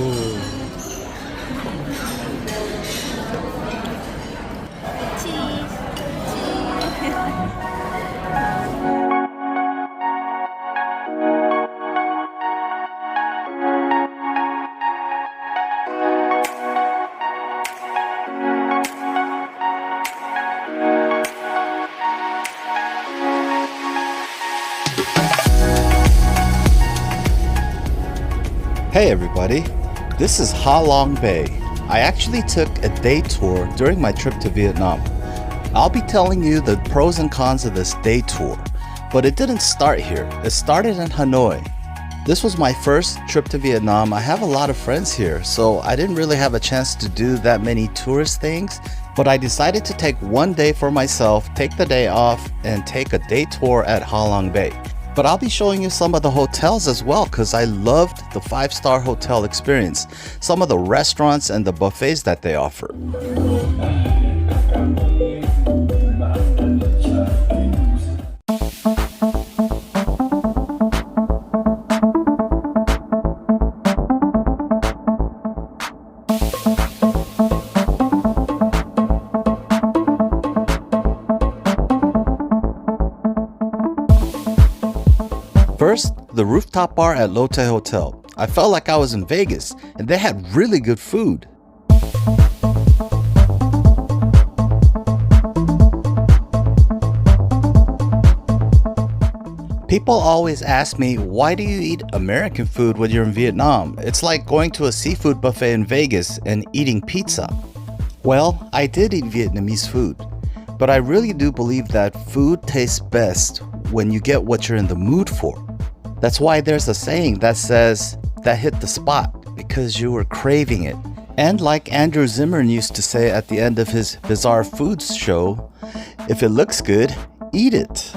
Hey everybody, this is halongbay. I actually took a day tour during my trip to Vietnam. I'll be telling you the pros and cons of this day tour, but it didn't start here. It started in Hanoi. This was my first trip to Vietnam. I have a lot of friends here, so I didn't really have a chance to do that many tourist things, but I decided to take one day for myself, take the day off, and take a day tour at halongbay. But I'll be showing you some of the hotels as well because I loved the 5-star hotel experience, some of the restaurants and the buffets that they offer. First, the rooftop bar at Lotte Hotel. I felt like I was in Vegas, and they had really good food. People always ask me, why do you eat American food when you're in Vietnam? It's like going to a seafood buffet in Vegas and eating pizza. Well, I did eat Vietnamese food, but I really do believe that food tastes best when you get what you're in the mood for. That's why there's a saying that says, that hit the spot, because you were craving it. And like Andrew Zimmern used to say at the end of his Bizarre Foods show, if it looks good, eat it.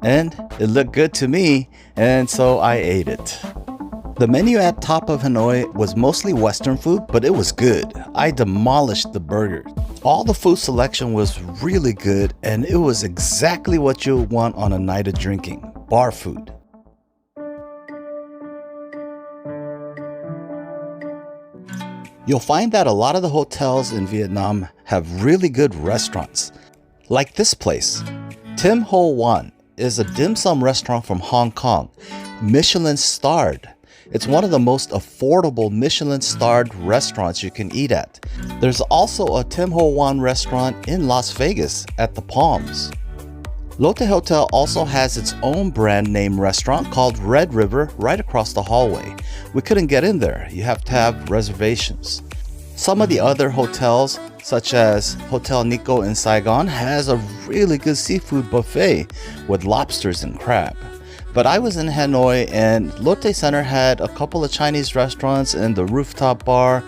And it looked good to me, and so I ate it. The menu at top of Hanoi was mostly Western food, but it was good. I demolished the burger. All the food selection was really good, and it was exactly what you would want on a night of drinking, bar food. You'll find that a lot of the hotels in Vietnam have really good restaurants. Like this place, Ho Wan is a dim sum restaurant from Hong Kong, Michelin starred. It's one of the most affordable Michelin starred restaurants you can eat at. There's also a Ho Wan restaurant in Las Vegas at the Palms. Lotte Hotel also has its own brand name restaurant called Red River right across the hallway. We couldn't get in there. You have to have reservations. Some of the other hotels, such as Hotel Nico in Saigon, has a really good seafood buffet with lobsters and crab. But I was in Hanoi, and Lotte Center had a couple of Chinese restaurants and the rooftop bar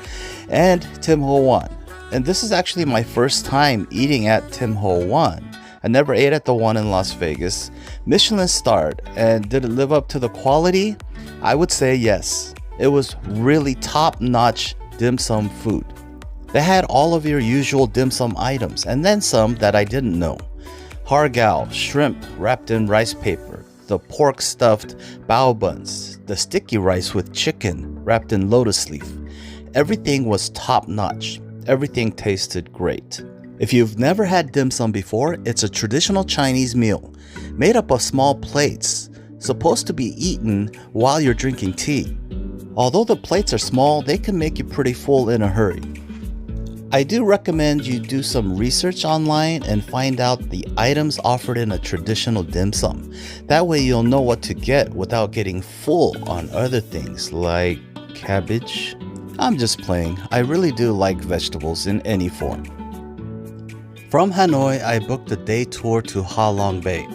and Ho Wan. And this is actually my first time eating at Ho Wan. I never ate at the one in Las Vegas. Michelin starred, and did it live up to the quality? I would say yes. It was really top-notch dim sum food. They had all of your usual dim sum items, and then some that I didn't know. Har gow, shrimp wrapped in rice paper, the pork stuffed bao buns, the sticky rice with chicken wrapped in lotus leaf. Everything was top-notch. Everything tasted great. If you've never had dim sum before, it's a traditional Chinese meal made up of small plates, supposed to be eaten while you're drinking tea. Although the plates are small, they can make you pretty full in a hurry. I do recommend you do some research online and find out the items offered in a traditional dim sum. That way you'll know what to get without getting full on other things like cabbage. I'm just playing. I really do like vegetables in any form. From Hanoi, I booked a day tour to halongbay.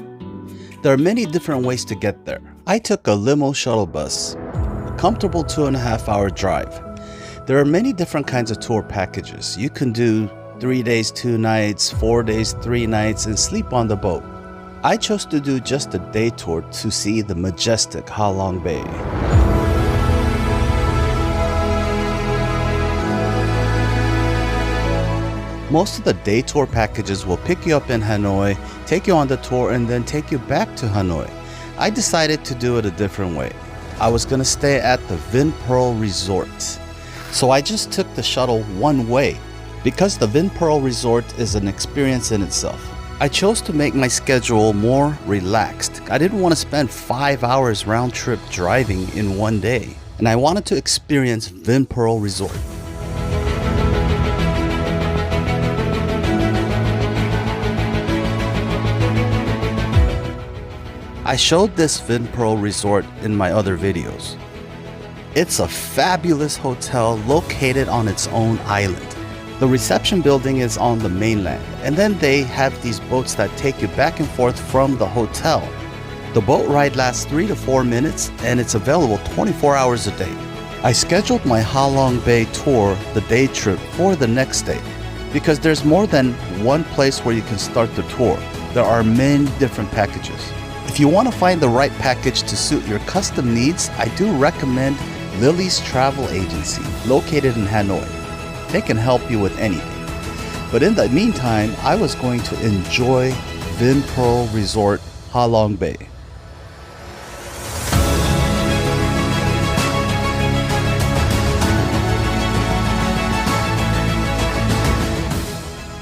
There are many different ways to get there. I took a limo shuttle bus, a comfortable 2.5-hour drive. There are many different kinds of tour packages. You can do 3 days, 2 nights, 4 days, 3 nights, and sleep on the boat. I chose to do just a day tour to see the majestic halongbay. Most of the day tour packages will pick you up in Hanoi, take you on the tour, and then take you back to Hanoi. I decided to do it a different way. I was going to stay at the Vinpearl Resort. So I just took the shuttle one way because the Vinpearl Resort is an experience in itself. I chose to make my schedule more relaxed. I didn't want to spend 5 hours round trip driving in one day, and I wanted to experience Vinpearl Resort. I showed this Vinpearl Resort in my other videos. It's a fabulous hotel located on its own island. The reception building is on the mainland, and then they have these boats that take you back and forth from the hotel. The boat ride lasts 3 to 4 minutes, and it's available 24 hours a day. I scheduled my halongbay tour, the day trip, for the next day because there's more than one place where you can start the tour. There are many different packages. If you want to find the right package to suit your custom needs, I do recommend Lily's Travel Agency, located in Hanoi. They can help you with anything. But in the meantime, I was going to enjoy Vinpearl Resort Halongbay.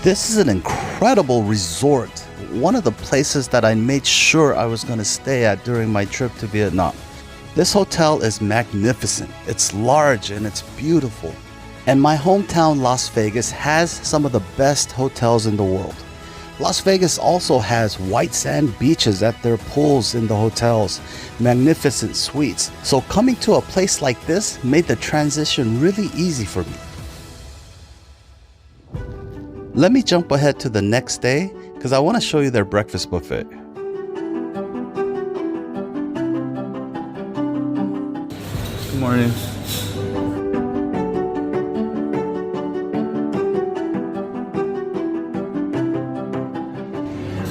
This is an incredible resort, one of the places that I made sure I was going to stay at during my trip to Vietnam. This hotel is magnificent, it's large and it's beautiful. And my hometown Las Vegas has some of the best hotels in the world. Las Vegas also has white sand beaches at their pools in the hotels, magnificent suites. So coming to a place like this made the transition really easy for me. Let me jump ahead to the next day because I want to show you their breakfast buffet. Good morning.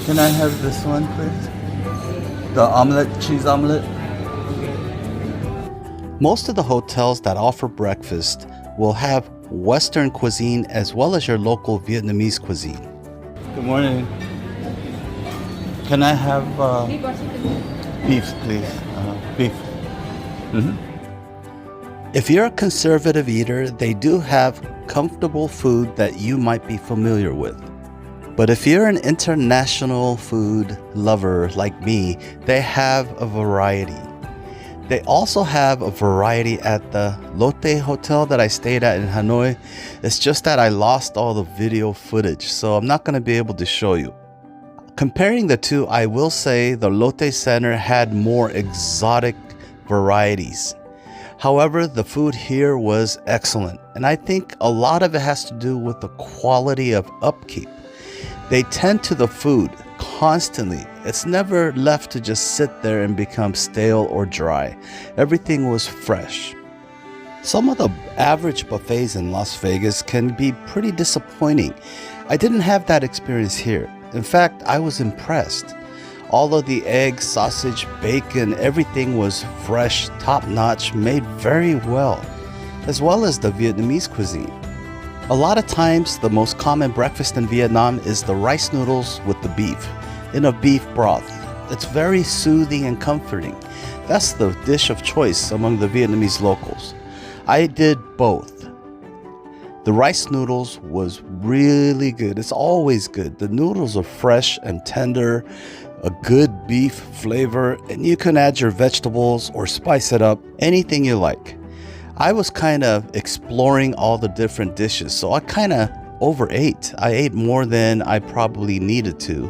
Can I have this one, please? The omelet, cheese omelet. Most of the hotels that offer breakfast will have Western cuisine as well as your local Vietnamese cuisine. Good morning. Can I have beef, please? Beef. If you're a conservative eater, they do have comfortable food that you might be familiar with. But if you're an international food lover like me, they have a variety. They also have a variety at the Lotte hotel that I stayed at in Hanoi. It's just that I lost all the video footage, so I'm not going to be able to show you. Comparing the two, I will say the Lotte Center had more exotic varieties. However, the food here was excellent, and I think a lot of it has to do with the quality of upkeep. They tend to the food constantly. It's never left to just sit there and become stale or dry. Everything was fresh. Some of the average buffets in Las Vegas can be pretty disappointing. I didn't have that experience here. In fact, I was impressed. All of the eggs, sausage, bacon, everything was fresh, top-notch, made very well as the Vietnamese cuisine. A lot of times, the most common breakfast in Vietnam is the rice noodles with the beef in a beef broth. It's very soothing and comforting. That's the dish of choice among the Vietnamese locals. I did both. The rice noodles was really good. It's always good. The noodles are fresh and tender, a good beef flavor, and you can add your vegetables or spice it up, anything you like. I was kind of exploring all the different dishes, so I kind of overate. I ate more than I probably needed to.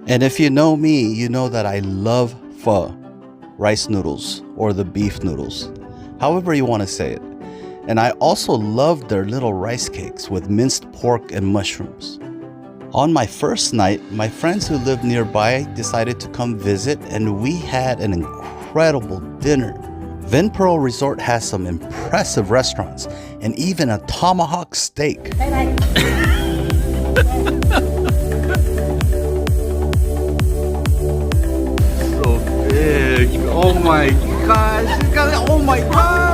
And if you know me, you know that I love pho, rice noodles, or the beef noodles, however you want to say it. And I also loved their little rice cakes with minced pork and mushrooms. On my first night, my friends who lived nearby decided to come visit, and we had an incredible dinner. Vinpearl Resort has some impressive restaurants and even a tomahawk steak. So big. Oh my gosh. Oh my gosh.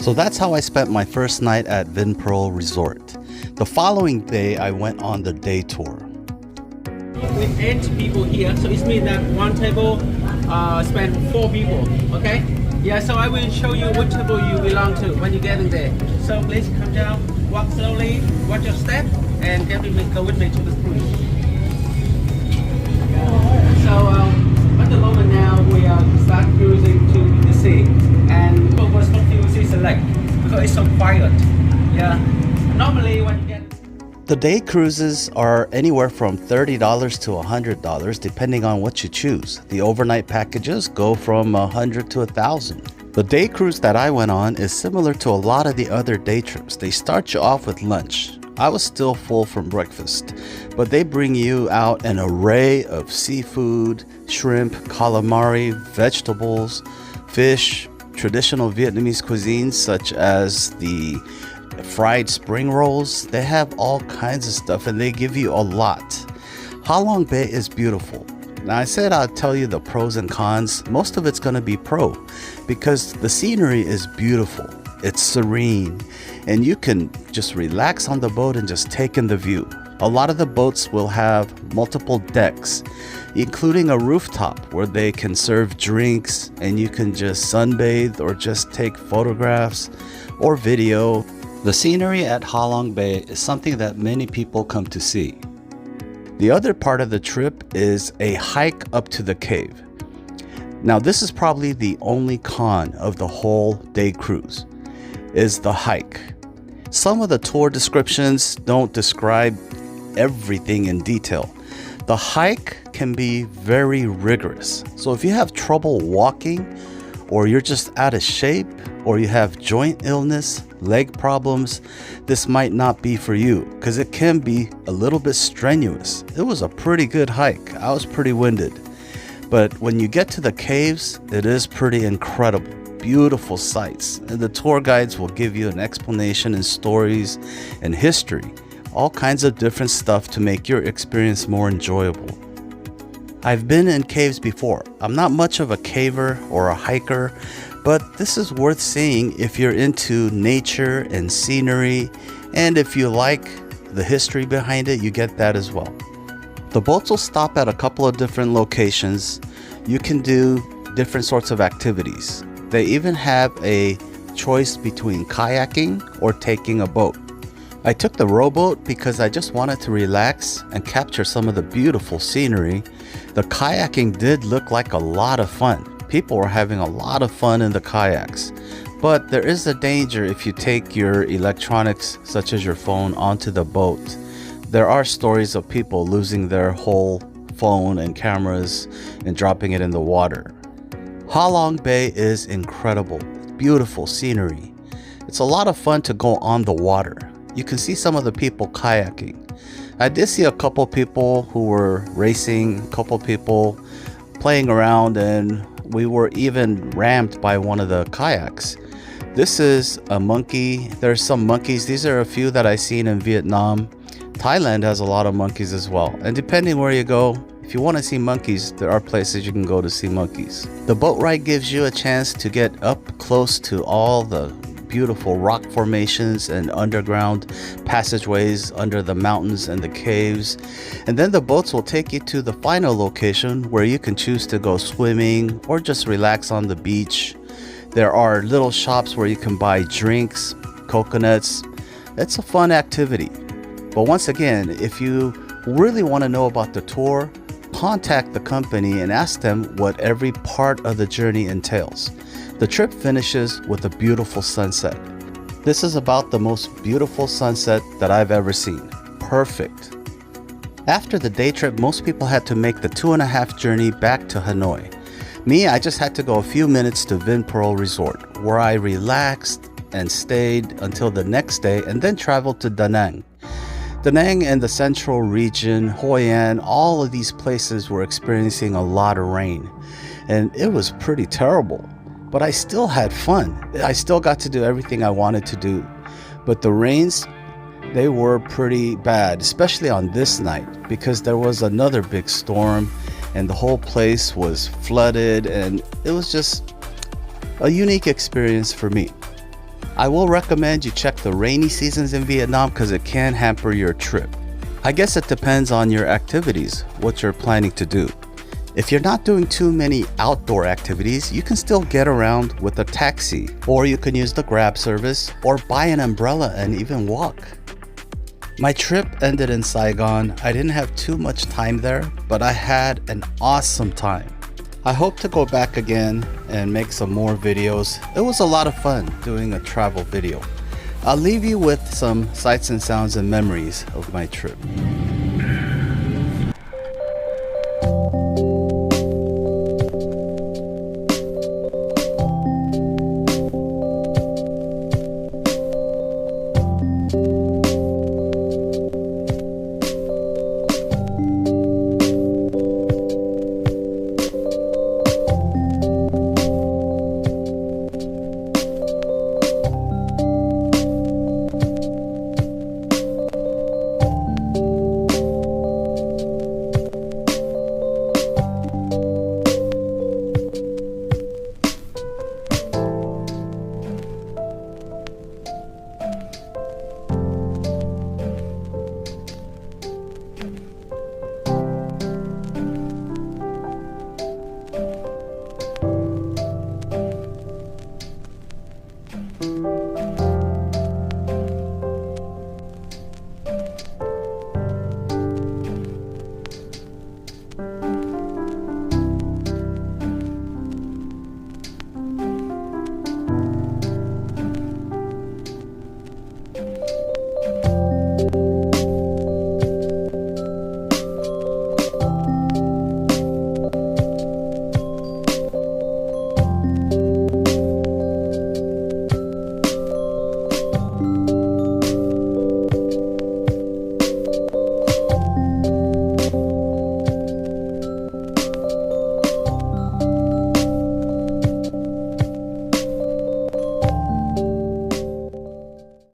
So that's how I spent my first night at Vinpearl Resort. The following day, I went on the day tour. With 8 people here, so it means that one table spans 4 people, okay? Yeah, so I will show you which table you belong to when you get in there. So please come down, walk slowly, watch your step, and go with me to the cruise. So at the moment now, we are start cruising to the sea, and people was confused is a lake because it's so quiet. Yeah, normally when you get the day cruises are anywhere from $30 to $100 depending on what you choose. The overnight packages go from $100 to $1,000. The day cruise that I went on is similar to a lot of the other day trips. They start you off with lunch. I was still full from breakfast, but they bring you out an array of seafood, shrimp, calamari, vegetables, fish, traditional Vietnamese cuisines such as the fried spring rolls. They have all kinds of stuff and they give you a lot. Halong Bay is beautiful. Now I said I'd tell you the pros and cons. Most of it's going to be pro because the scenery is beautiful. It's serene and you can just relax on the boat and just take in the view. A lot of the boats will have multiple decks, including a rooftop where they can serve drinks and you can just sunbathe or just take photographs or video. The scenery at Halong Bay is something that many people come to see. The other part of the trip is a hike up to the cave. Now this is probably the only con of the whole day cruise, is the hike. Some of the tour descriptions don't describe everything in detail. The hike can be very rigorous. So if you have trouble walking, or you're just out of shape, or you have joint illness, leg problems, this might not be for you because it can be a little bit strenuous. It was a pretty good hike. I was pretty winded. But when you get to the caves, it is pretty incredible. Beautiful sights. And the tour guides will give you an explanation and stories and history. All kinds of different stuff to make your experience more enjoyable. I've been in caves before. I'm not much of a caver or a hiker, but this is worth seeing if you're into nature and scenery, and if you like the history behind it, you get that as well. The boats will stop at a couple of different locations. You can do different sorts of activities. They even have a choice between kayaking or taking a boat. I took the rowboat because I just wanted to relax and capture some of the beautiful scenery. The kayaking did look like a lot of fun. People were having a lot of fun in the kayaks. But there is a danger if you take your electronics, such as your phone, onto the boat. There are stories of people losing their whole phone and cameras and dropping it in the water. Halong Bay is incredible. Beautiful scenery. It's a lot of fun to go on the water. You can see some of the people kayaking. I did see a couple people who were racing, a couple people playing around, and we were even rammed by one of the kayaks. This is a monkey. There's some monkeys. These are a few that I've seen in Vietnam. Thailand has a lot of monkeys as well. And depending where you go, if you want to see monkeys, there are places you can go to see monkeys. The boat ride gives you a chance to get up close to all the beautiful rock formations and underground passageways under the mountains and the caves. And then the boats will take you to the final location where you can choose to go swimming or just relax on the beach. There are little shops where you can buy drinks, coconuts. It's a fun activity. But once again, if you really want to know about the tour, contact the company and ask them what every part of the journey entails. The trip finishes with a beautiful sunset. This is about the most beautiful sunset that I've ever seen. Perfect. After the day trip, most people had to make the 2.5 journey back to Hanoi. Me, I just had to go a few minutes to Vinpearl Resort, where I relaxed and stayed until the next day and then traveled to Da Nang. Da Nang and the central region, Ho Wan, all of these places were experiencing a lot of rain. And it was pretty terrible. But I still had fun. I still got to do everything I wanted to do. But the rains, they were pretty bad, especially on this night, because there was another big storm and the whole place was flooded, and it was just a unique experience for me. I will recommend you check the rainy seasons in Vietnam because it can hamper your trip. I guess it depends on your activities, what you're planning to do. If you're not doing too many outdoor activities, you can still get around with a taxi, or you can use the Grab service, or buy an umbrella and even walk. My trip ended in Saigon. I didn't have too much time there, but I had an awesome time. I hope to go back again and make some more videos. It was a lot of fun doing a travel video. I'll leave you with some sights and sounds and memories of my trip.